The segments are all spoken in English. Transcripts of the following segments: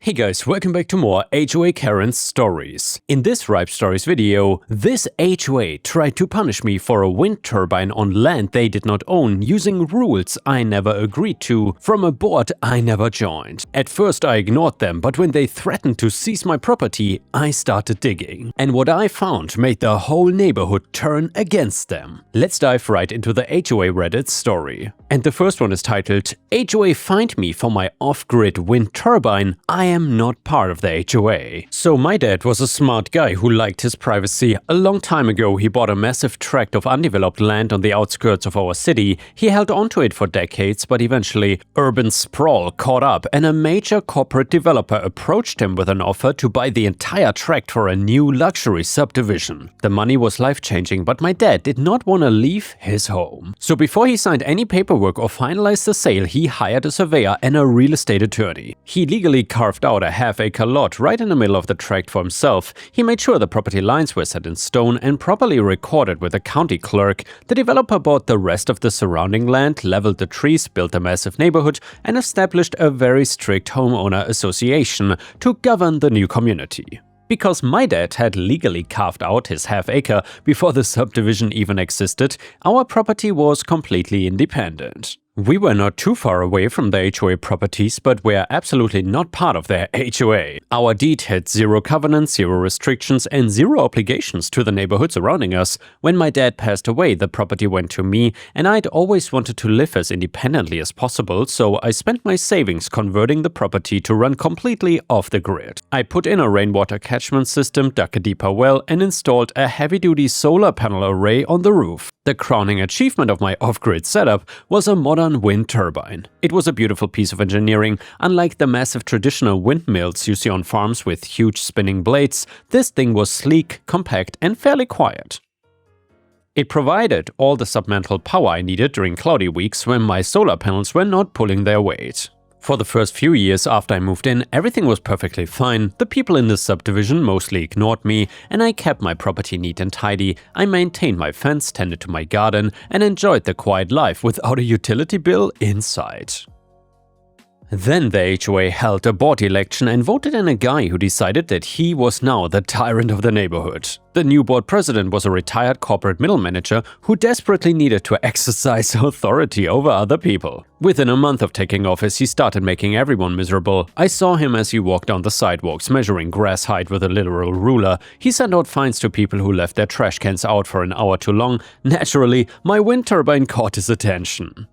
Hey guys, welcome back to more HOA stories. In this Ripestories video, this HOA tried to punish me for a wind turbine on land they did not own using rules I never agreed to from a board I never joined. At first I ignored them, but when they threatened to seize my property, I started digging. And what I found made the whole neighborhood turn against them. Let's dive right into the HOA Reddit story. And the first one is titled, HOA fined me for my off-grid wind turbine. I am not part of the HOA. So my dad was a smart guy who liked his privacy. A long time ago he bought a massive tract of undeveloped land on the outskirts of our city. He held onto it for decades, but eventually urban sprawl caught up and a major corporate developer approached him with an offer to buy the entire tract for a new luxury subdivision. The money was life-changing, but my dad did not want to leave his home. So before he signed any paperwork or finalized the sale, he hired a surveyor and a real estate attorney. He legally carved out a half-acre lot right in the middle of the tract for himself. He made sure the property lines were set in stone and properly recorded with the county clerk. The developer bought the rest of the surrounding land, leveled the trees, built a massive neighborhood, and established a very strict homeowner association to govern the new community. Because my dad had legally carved out his half-acre before the subdivision even existed, our property was completely independent. We were not too far away from the HOA properties, but we're absolutely not part of their HOA. Our deed had zero covenants, zero restrictions, and zero obligations to the neighborhood surrounding us. When my dad passed away, the property went to me, and I'd always wanted to live as independently as possible, so I spent my savings converting the property to run completely off the grid. I put in a rainwater catchment system, dug a deeper well, and installed a heavy-duty solar panel array on the roof. The crowning achievement of my off-grid setup was a modern wind turbine. It was a beautiful piece of engineering. Unlike the massive traditional windmills you see on farms with huge spinning blades, this thing was sleek, compact, and fairly quiet. It provided all the submantle power I needed during cloudy weeks when my solar panels were not pulling their weight. For the first few years after I moved in, everything was perfectly fine. The people in this subdivision mostly ignored me, and I kept my property neat and tidy. I maintained my fence, tended to my garden, and enjoyed the quiet life without a utility bill in sight. Then the HOA held a board election and voted in a guy who decided that he was now the tyrant of the neighborhood. The new board president was a retired corporate middle manager who desperately needed to exercise authority over other people. Within a month of taking office, he started making everyone miserable. I saw him as he walked down the sidewalks, measuring grass height with a literal ruler. He sent out fines to people who left their trash cans out for an hour too long. Naturally, my wind turbine caught his attention.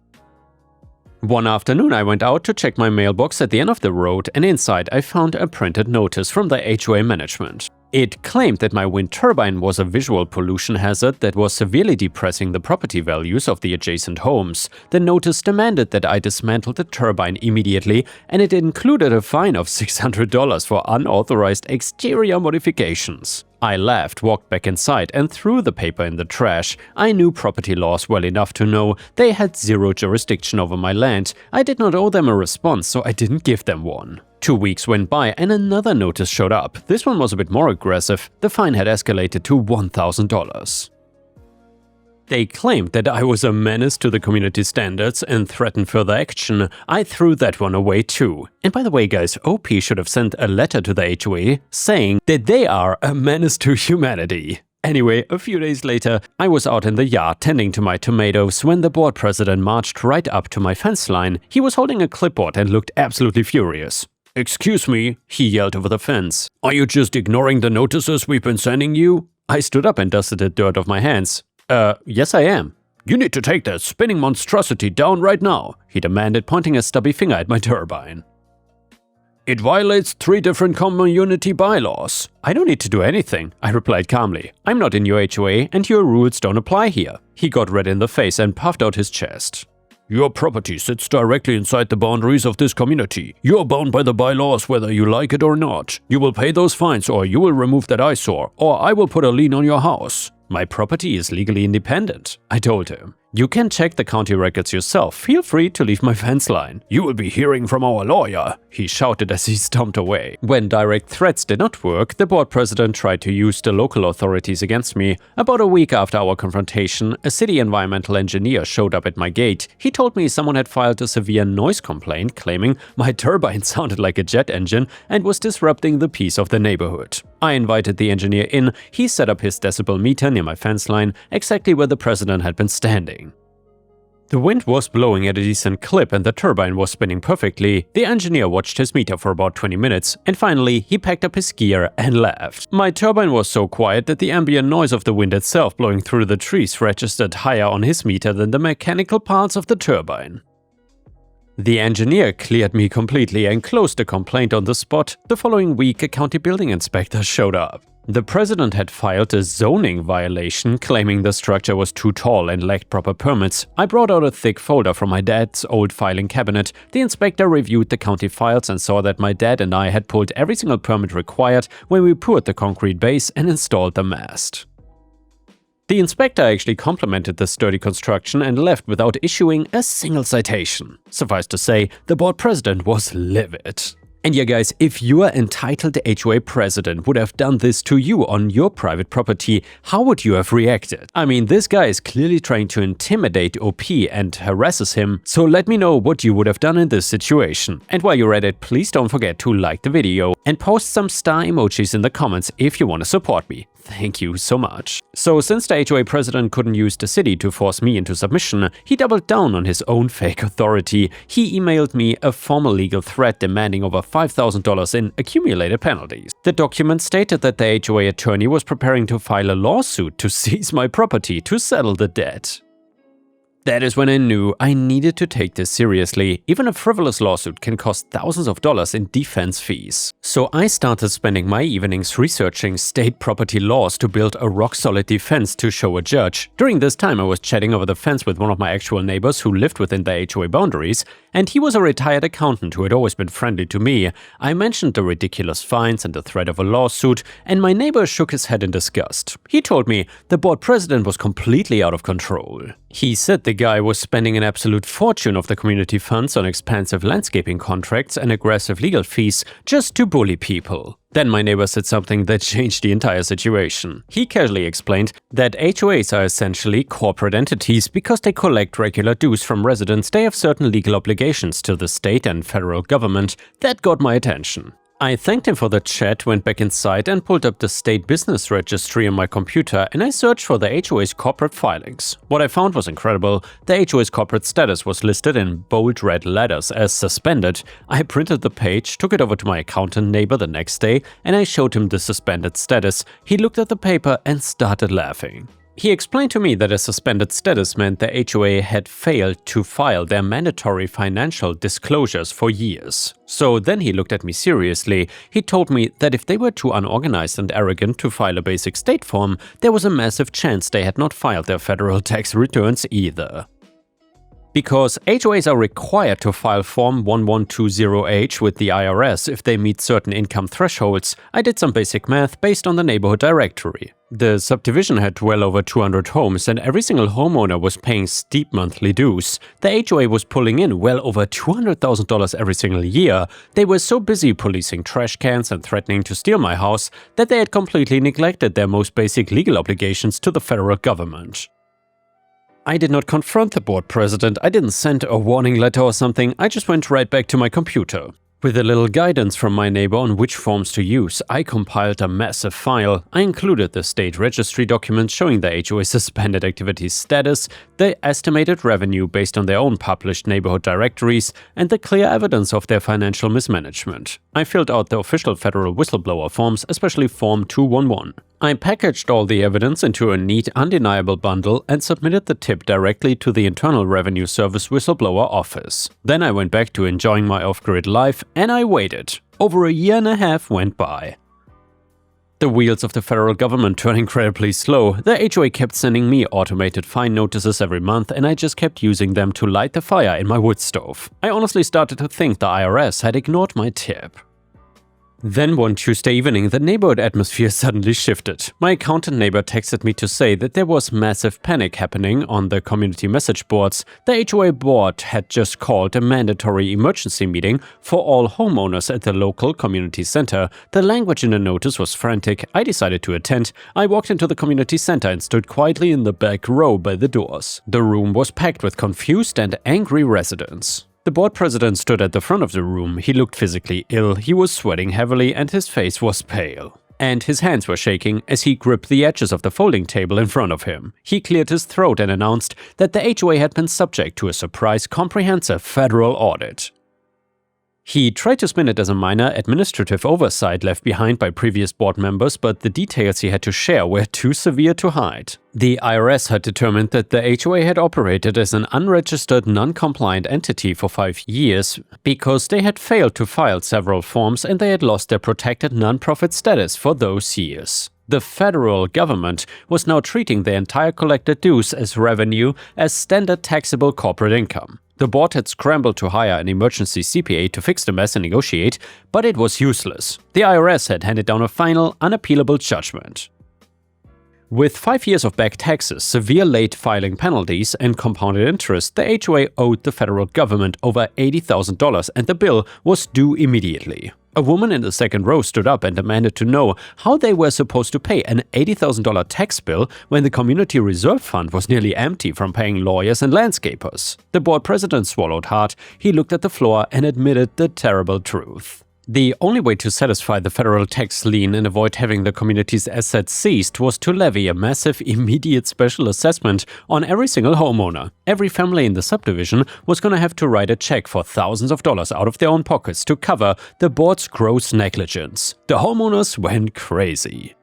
One afternoon I went out to check my mailbox at the end of the road, and inside I found a printed notice from the HOA management. It claimed that my wind turbine was a visual pollution hazard that was severely depressing the property values of the adjacent homes. The notice demanded that I dismantle the turbine immediately, and it included a fine of $600 for unauthorized exterior modifications. I laughed, walked back inside, and threw the paper in the trash. I knew property laws well enough to know they had zero jurisdiction over my land. I did not owe them a response, so I didn't give them one. 2 weeks went by and another notice showed up. This one was a bit more aggressive. The fine had escalated to $1,000. They claimed that I was a menace to the community standards and threatened further action. I threw that one away too. And by the way guys, OP should have sent a letter to the HOA saying that they are a menace to humanity. Anyway, a few days later, I was out in the yard tending to my tomatoes when the board president marched right up to my fence line. He was holding a clipboard and looked absolutely furious. "Excuse me," he yelled over the fence. "Are you just ignoring the notices we've been sending you?" I stood up and dusted the dirt off my hands. Yes I am." "You need to take that spinning monstrosity down right now," he demanded, pointing a stubby finger at my turbine. "It violates 3 different community bylaws." "I don't need to do anything," I replied calmly. "I'm not in your HOA and your rules don't apply here." He got red in the face and puffed out his chest. "Your property sits directly inside the boundaries of this community. You are bound by the bylaws whether you like it or not. You will pay those fines or you will remove that eyesore, or I will put a lien on your house." "My property is legally independent," I told him. You can check the county records yourself. Feel free to leave my fence line. You will be hearing from our lawyer, he shouted as he stomped away. When direct threats did not work, the board president tried to use the local authorities against me. About a week after our confrontation, a city environmental engineer showed up at my gate. He told me someone had filed a severe noise complaint, claiming my turbine sounded like a jet engine and was disrupting the peace of the neighborhood. I invited the engineer in. He set up his decibel meter near my fence line, exactly where the president had been standing. The wind was blowing at a decent clip and the turbine was spinning perfectly. The engineer watched his meter for about 20 minutes and finally he packed up his gear and left. My turbine was so quiet that the ambient noise of the wind itself blowing through the trees registered higher on his meter than the mechanical parts of the turbine. The engineer cleared me completely and closed the complaint on the spot. The following week, a county building inspector showed up. The president had filed a zoning violation, claiming the structure was too tall and lacked proper permits. I brought out a thick folder from my dad's old filing cabinet. The inspector reviewed the county files and saw that my dad and I had pulled every single permit required when we poured the concrete base and installed the mast. The inspector actually complimented the sturdy construction and left without issuing a single citation. Suffice to say, the board president was livid. And yeah guys, if your entitled HOA president would have done this to you on your private property, how would you have reacted? I mean, this guy is clearly trying to intimidate OP and harasses him, so let me know what you would have done in this situation. And while you're at it, please don't forget to like the video and post some star emojis in the comments if you want to support me. Thank you so much. So since the HOA president couldn't use the city to force me into submission, he doubled down on his own fake authority. He emailed me a formal legal threat demanding over $5,000 in accumulated penalties. The document stated that the HOA attorney was preparing to file a lawsuit to seize my property to settle the debt. That is when I knew I needed to take this seriously. Even a frivolous lawsuit can cost thousands of dollars in defense fees. So I started spending my evenings researching state property laws to build a rock-solid defense to show a judge. During this time, I was chatting over the fence with one of my actual neighbors who lived within the HOA boundaries, and he was a retired accountant who had always been friendly to me. I mentioned the ridiculous fines and the threat of a lawsuit, and my neighbor shook his head in disgust. He told me the board president was completely out of control. He said the guy was spending an absolute fortune of the community funds on expensive landscaping contracts and aggressive legal fees just to bully people. Then my neighbor said something that changed the entire situation. He casually explained that HOAs are essentially corporate entities because they collect regular dues from residents. They have certain legal obligations to the state and federal government. That got my attention. I thanked him for the chat, went back inside and pulled up the state business registry on my computer and I searched for the HOA's corporate filings. What I found was incredible. The HOA's corporate status was listed in bold red letters as suspended. I printed the page, took it over to my accountant neighbor the next day and I showed him the suspended status. He looked at the paper and started laughing. He explained to me that a suspended status meant the HOA had failed to file their mandatory financial disclosures for years. So then he looked at me seriously. He told me that if they were too unorganized and arrogant to file a basic state form, there was a massive chance they had not filed their federal tax returns either. Because HOAs are required to file Form 1120H with the IRS if they meet certain income thresholds, I did some basic math based on the neighborhood directory. The subdivision had well over 200 homes and every single homeowner was paying steep monthly dues. The HOA was pulling in well over $200,000 every single year. They were so busy policing trash cans and threatening to steal my house that they had completely neglected their most basic legal obligations to the federal government. I did not confront the board president, I didn't send a warning letter or something, I just went right back to my computer. With a little guidance from my neighbor on which forms to use, I compiled a massive file. I included the state registry document showing the HOA suspended activities status, the estimated revenue based on their own published neighborhood directories, and the clear evidence of their financial mismanagement. I filled out the official federal whistleblower forms, especially Form 211. I packaged all the evidence into a neat, undeniable bundle and submitted the tip directly to the Internal Revenue Service whistleblower office. Then I went back to enjoying my off-grid life and I waited. Over a year and a half went by. The wheels of the federal government turned incredibly slow. The HOA kept sending me automated fine notices every month and I just kept using them to light the fire in my wood stove. I honestly started to think the IRS had ignored my tip. Then one Tuesday evening, the neighborhood atmosphere suddenly shifted. My accountant neighbor texted me to say that there was massive panic happening on the community message boards. The HOA board had just called a mandatory emergency meeting for all homeowners at the local community center. The language in the notice was frantic. I decided to attend. I walked into the community center and stood quietly in the back row by the doors. The room was packed with confused and angry residents. The board president stood at the front of the room. He looked physically ill, he was sweating heavily and his face was pale. And his hands were shaking as he gripped the edges of the folding table in front of him. He cleared his throat and announced that the HOA had been subject to a surprise comprehensive federal audit. He tried to spin it as a minor administrative oversight left behind by previous board members, but the details he had to share were too severe to hide. The IRS had determined that the HOA had operated as an unregistered, non-compliant entity for 5 years because they had failed to file several forms and they had lost their protected non-profit status for those years. The federal government was now treating the entire collected dues as revenue, as standard taxable corporate income. The board had scrambled to hire an emergency CPA to fix the mess and negotiate, but it was useless. The IRS had handed down a final, unappealable judgment. With 5 years of back taxes, severe late filing penalties, and compounded interest, the HOA owed the federal government over $80,000 and the bill was due immediately. A woman in the second row stood up and demanded to know how they were supposed to pay an $80,000 tax bill when the community reserve fund was nearly empty from paying lawyers and landscapers. The board president swallowed hard. He looked at the floor and admitted the terrible truth. The only way to satisfy the federal tax lien and avoid having the community's assets seized was to levy a massive, immediate special assessment on every single homeowner. Every family in the subdivision was going to have to write a check for thousands of dollars out of their own pockets to cover the board's gross negligence. The homeowners went crazy.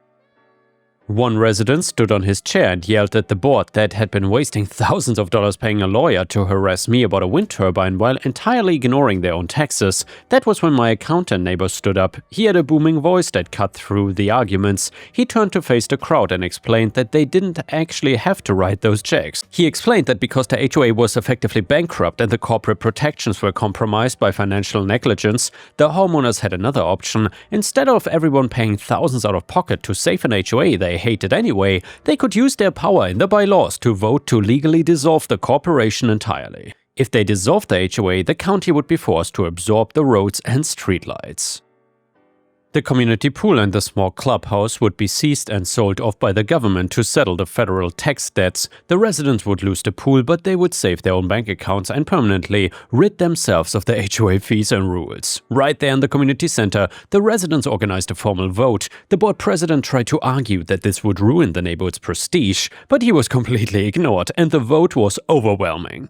One resident stood on his chair and yelled at the board that had been wasting thousands of dollars paying a lawyer to harass me about a wind turbine while entirely ignoring their own taxes. That was when my accountant neighbor stood up. He had a booming voice that cut through the arguments. He turned to face the crowd and explained that they didn't actually have to write those checks. He explained that because the HOA was effectively bankrupt and the corporate protections were compromised by financial negligence, the homeowners had another option. Instead of everyone paying thousands out of pocket to save an HOA they hated anyway, they could use their power in the bylaws to vote to legally dissolve the corporation entirely. If they dissolved the HOA, the county would be forced to absorb the roads and streetlights. The community pool and the small clubhouse would be seized and sold off by the government to settle the federal tax debts. The residents would lose the pool, but they would save their own bank accounts and permanently rid themselves of the HOA fees and rules. Right there in the community center, the residents organized a formal vote. The board president tried to argue that this would ruin the neighborhood's prestige, but he was completely ignored, and the vote was overwhelming.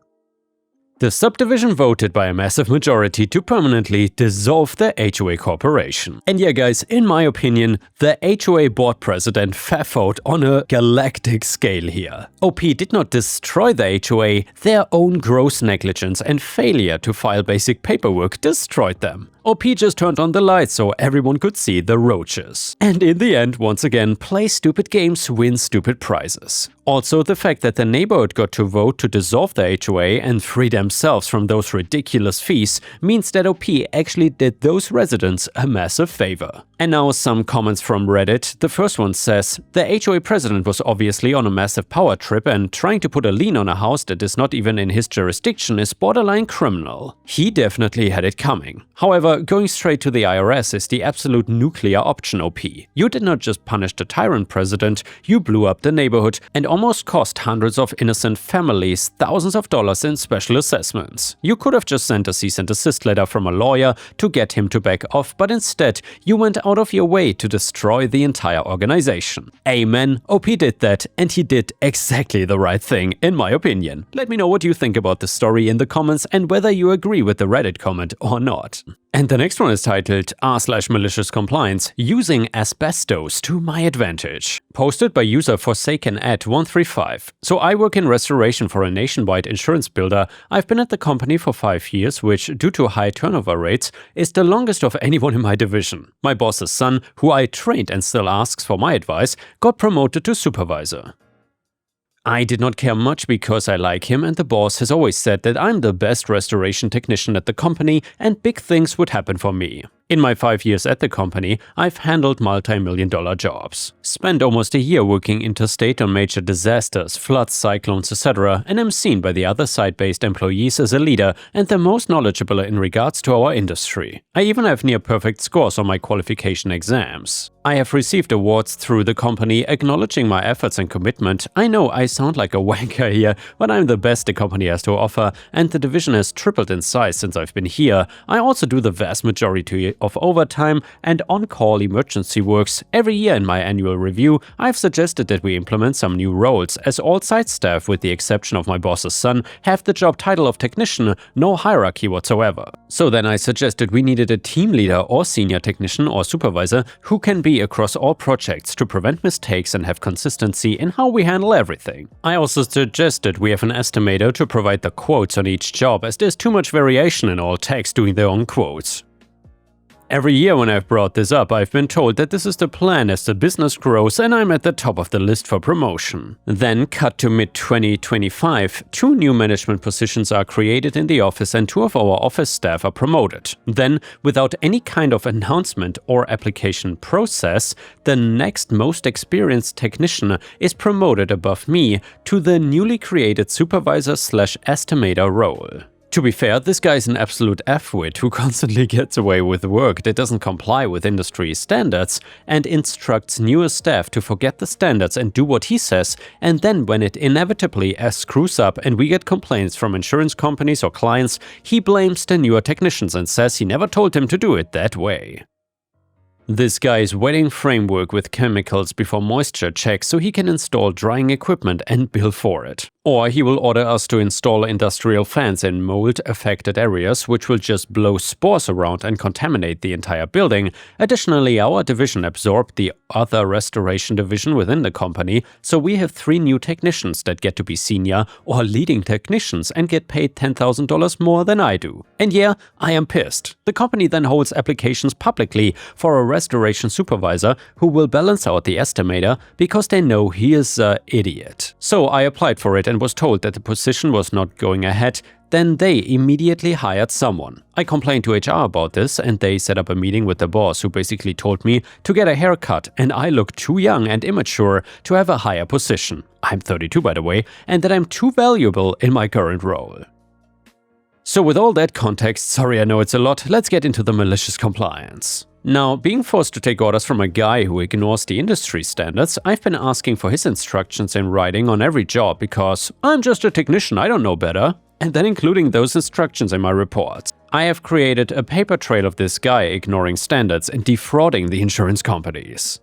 The subdivision voted by a massive majority to permanently dissolve the HOA corporation. And yeah guys, in my opinion, the HOA board president faffoed on a galactic scale here. OP did not destroy the HOA, their own gross negligence and failure to file basic paperwork destroyed them. OP just turned on the lights so everyone could see the roaches. And in the end, once again, play stupid games, win stupid prizes. Also, the fact that the neighborhood got to vote to dissolve the HOA and free themselves from those ridiculous fees means that OP actually did those residents a massive favor. And now some comments from Reddit. The first one says, the HOA president was obviously on a massive power trip and trying to put a lien on a house that is not even in his jurisdiction is borderline criminal. He definitely had it coming. However, going straight to the IRS is the absolute nuclear option, OP. You did not just punish the tyrant president, you blew up the neighborhood and almost cost hundreds of innocent families thousands of dollars in special assessments. You could have just sent a cease and desist letter from a lawyer to get him to back off, but instead you went out of your way to destroy the entire organization. Amen, OP did that, and he did exactly the right thing, in my opinion. Let me know what you think about the story in the comments and whether you agree with the Reddit comment or not. And the next one is titled r/malicious compliance, using asbestos to my advantage. Posted by user forsakenat135. So I work in restoration for a nationwide insurance builder. I've been at the company for 5 years, which, due to high turnover rates, is the longest of anyone in my division. My boss's son, who I trained and still asks for my advice, got promoted to supervisor. I did not care much because I like him and the boss has always said that I'm the best restoration technician at the company and big things would happen for me. In my 5 years at the company, I've handled multi-million-dollar jobs. Spent almost a year working interstate on major disasters, floods, cyclones, etc., and am seen by the other site-based employees as a leader and the most knowledgeable in regards to our industry. I even have near-perfect scores on my qualification exams. I have received awards through the company acknowledging my efforts and commitment. I know I sound like a wanker here, but I'm the best the company has to offer, and the division has tripled in size since I've been here. I also do the vast majority of overtime and on-call emergency works. Every year in my annual review, I've suggested that we implement some new roles, as all site staff, with the exception of my boss's son, have the job title of technician, no hierarchy whatsoever. So then I suggested we needed a team leader or senior technician or supervisor who can be across all projects to prevent mistakes and have consistency in how we handle everything. I also suggested we have an estimator to provide the quotes on each job, as there's too much variation in all techs doing their own quotes. Every year when I've brought this up, I've been told that this is the plan as the business grows and I'm at the top of the list for promotion. Then, cut to mid-2025, 2 new management positions are created in the office and 2 of our office staff are promoted. Then, without any kind of announcement or application process, the next most experienced technician is promoted above me to the newly created supervisor/estimator role. To be fair, this guy is an absolute F-wit who constantly gets away with work that doesn't comply with industry standards and instructs newer staff to forget the standards and do what he says, and then when it inevitably screws up and we get complaints from insurance companies or clients, he blames the newer technicians and says he never told him to do it that way. This guy is wetting framework with chemicals before moisture checks so he can install drying equipment and bill for it. Or he will order us to install industrial fans in mold-affected areas, which will just blow spores around and contaminate the entire building. Additionally, our division absorbed the other restoration division within the company, so we have 3 new technicians that get to be senior or leading technicians and get paid $10,000 more than I do. And yeah, I am pissed. The company then holds applications publicly for a restoration supervisor who will balance out the estimator because they know he is an idiot. So I applied for it and was told that the position was not going ahead. Then they immediately hired someone. I complained to HR about this and they set up a meeting with the boss, who basically told me to get a haircut and I look too young and immature to have a higher position. I'm 32 by the way, and that I'm too valuable in my current role. So with all that context, sorry I know it's a lot, let's get into the malicious compliance. Now, being forced to take orders from a guy who ignores the industry standards, I've been asking for his instructions in writing on every job because I'm just a technician, I don't know better, and then including those instructions in my reports. I have created a paper trail of this guy ignoring standards and defrauding the insurance companies.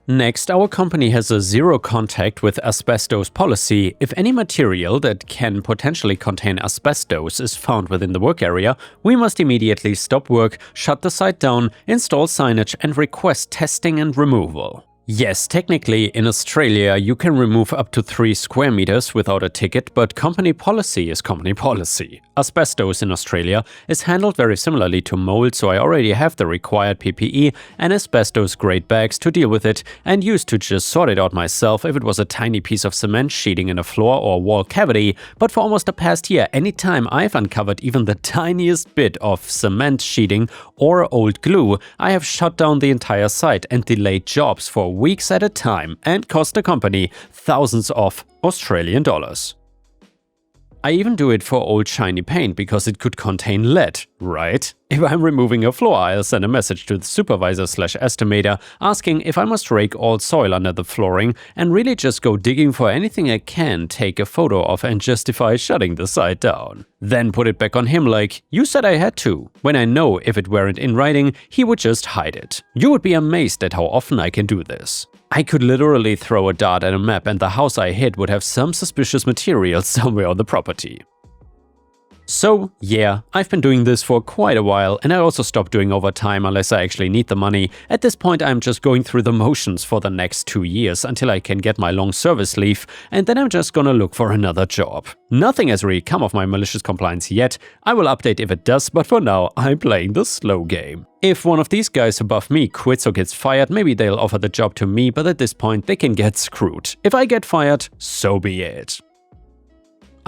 Next, our company has a zero contact with asbestos policy. If any material that can potentially contain asbestos is found within the work area, we must immediately stop work, shut the site down, install signage and request testing and removal. Yes, technically, in Australia, you can remove up to 3 square meters without a ticket, but company policy is company policy. Asbestos in Australia is handled very similarly to mold, so I already have the required PPE and asbestos-grade bags to deal with it, and used to just sort it out myself if it was a tiny piece of cement sheeting in a floor or wall cavity. But for almost the past year, anytime I've uncovered even the tiniest bit of cement sheeting or old glue, I have shut down the entire site and delayed jobs for weeks at a time and cost the company thousands of Australian dollars. I even do it for old shiny paint because it could contain lead, right? If I'm removing a floor, I'll send a message to the supervisor/estimator asking if I must rake all soil under the flooring and really just go digging for anything I can take a photo of and justify shutting the site down. Then put it back on him like, you said I had to, when I know if it weren't in writing, he would just hide it. You would be amazed at how often I can do this. I could literally throw a dart at a map and the house I hit would have some suspicious material somewhere on the property. So yeah, I've been doing this for quite a while, and I also stopped doing overtime unless I actually need the money. At this point I'm just going through the motions for the next 2 years until I can get my long service leave, and then I'm just gonna look for another job. Nothing has really come of my malicious compliance yet. I will update if it does, but for now I'm playing the slow game. If one of these guys above me quits or gets fired, maybe they'll offer the job to me, but at this point they can get screwed. If I get fired, so be it.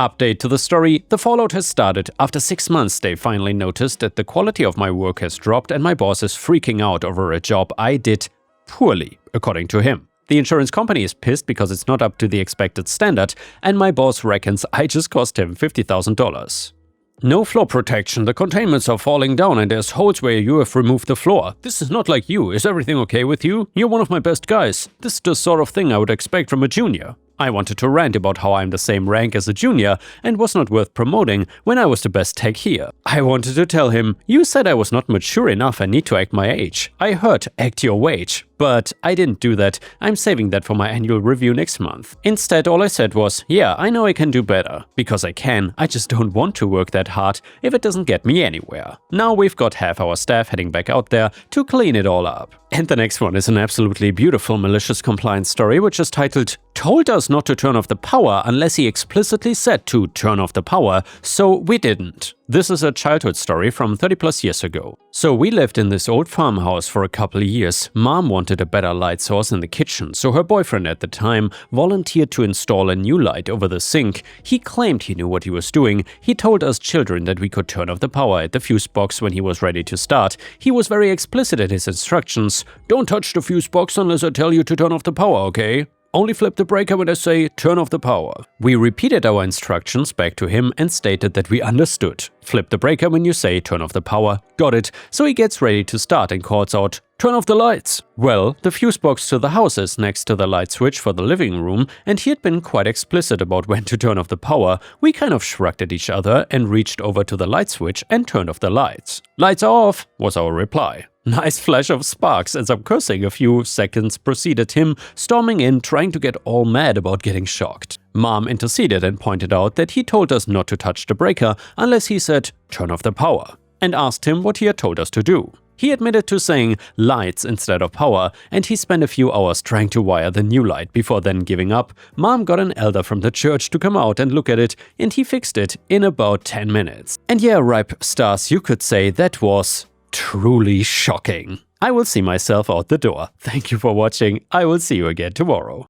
Update to the story: the fallout has started. After 6 months, they finally noticed that the quality of my work has dropped and my boss is freaking out over a job I did poorly, according to him. The insurance company is pissed because it's not up to the expected standard, and my boss reckons I just cost him $50,000. No floor protection, the containments are falling down and there's holes where you have removed the floor. This is not like you, is everything okay with you? You're one of my best guys. This is the sort of thing I would expect from a junior. I wanted to rant about how I'm the same rank as a junior and was not worth promoting when I was the best tech here. I wanted to tell him, you said I was not mature enough and need to act my age. I heard act your wage. But I didn't do that. I'm saving that for my annual review next month. Instead, all I said was, yeah, I know I can do better. Because I can, I just don't want to work that hard if it doesn't get me anywhere. Now we've got half our staff heading back out there to clean it all up. And the next one is an absolutely beautiful malicious compliance story, which is titled, "Told us not to turn off the power unless he explicitly said to turn off the power, so we didn't." This is a childhood story from 30+ years ago. So we lived in this old farmhouse for a couple of years. Mom wanted a better light source in the kitchen, so her boyfriend at the time volunteered to install a new light over the sink. He claimed he knew what he was doing. He told us children that we could turn off the power at the fuse box when he was ready to start. He was very explicit in his instructions. Don't touch the fuse box unless I tell you to turn off the power, okay? Only flip the breaker when I say turn off the power. We repeated our instructions back to him and stated that we understood. Flip the breaker when you say turn off the power. Got it. So he gets ready to start and calls out, turn off the lights. Well, the fuse box to the house is next to the light switch for the living room, and he had been quite explicit about when to turn off the power. We kind of shrugged at each other and reached over to the light switch and turned off the lights. Lights are off, was our reply. Nice flash of sparks and some cursing a few seconds preceded him storming in, trying to get all mad about getting shocked. Mom interceded and pointed out that he told us not to touch the breaker unless he said turn off the power, and asked him what he had told us to do. He admitted to saying lights instead of power, and he spent a few hours trying to wire the new light before then giving up. Mom got an elder from the church to come out and look at it, and he fixed it in about 10 minutes. And yeah, Ripe Stars, you could say that was truly shocking. I will see myself out the door. Thank you for watching. I will see you again tomorrow.